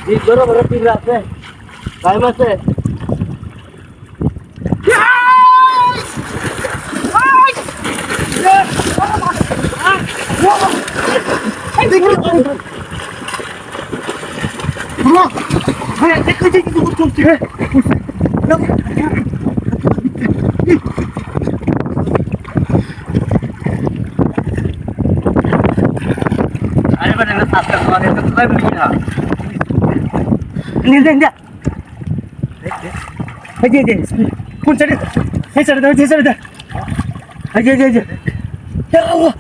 এই বড় বড় তীর আছে টাইম আছে আরে বাবা না সাতটা করে তো কই বলি না নে নে এই যে কোন সাইডে এই সাইডে এই সাইডে এই যে আল্লাহ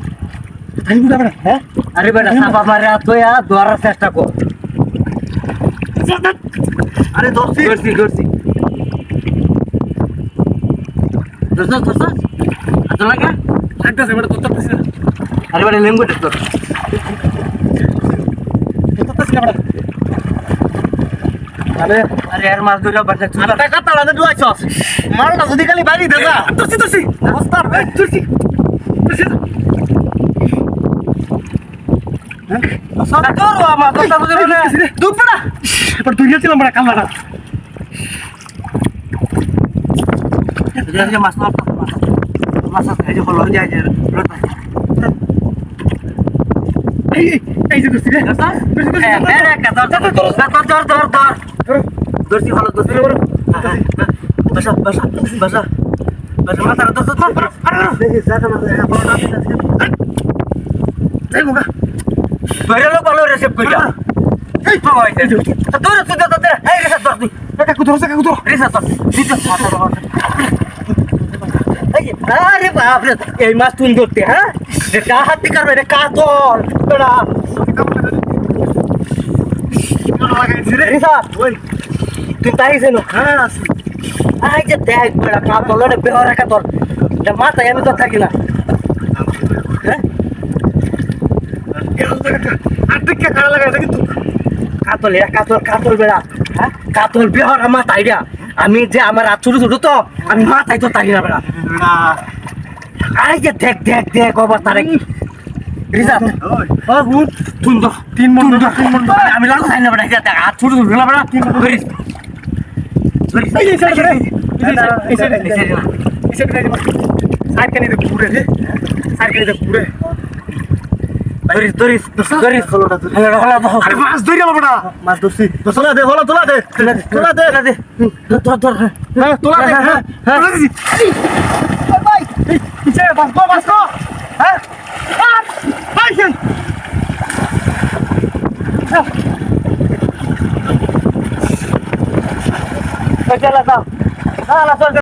আমি বুঝা না হ্যাঁ আরে বেটা সাপা মারে তোয়া দৌড়ার চেষ্টা কর আরে ধরছি আচ্ছা লাগা লাগতেছে বেটা তোর তো আরে বেটা লেঙ্গু তোর আরে এর মাছ ধরে বাচ্চা চুলা টাকা তালাতে দুয়াইছস মারটা যদি খালি বাড়ি দেবা তুসি অবস্থা রে তুসি সাদা করো আমার কথা বুঝে না দুপড়া এবার তুই গেছিলাম বড় কামড়া যে মাছ মাছ এই যে হলো যায় যে রোড এই যে দুসি রে আরে কাদা দর্শি ভালো দর্শি বাসা মাথার দর্শ দেখি জায়গা না এই মুগা বাইরে ভালো রেসিপ কইলা এই বাবা এই তোর তো এই রেসিপ ধর তুই কাকু ধর রেসিপ ধর দিতে মাথা ধর এই আরে বাপ রে এই মাছ তুই ধরতে হ্যাঁ যে কা হাত দি করবে রে কাতল বড়া তুই তাই যেন হ্যাঁ আই যে দেখ বড়া কাতল রে বেহরা কাতল মাথায় আমি তো থাকি না হ্যাঁ আটকে খারাপ লাগাইছে কিন্তু কাতল বেড়া হ্যাঁ কাতল বেহর আমার তাইরা আমি যে আমার রাত ছোট তো আমি মাথায় তো তাই না বেড়া আই যে দেখ অবস্থা কি রিজার্ভ তিন মন আমি লাগু খাই না বেড়া দেখ হাত ছোট বেলা বেড়া তিন মন মাছ ধরি বড়া মাছ ধরছি তোলা দে তোলা দে ভাই পিছে বাস কো হ্যাঁ ভাই চলা দাও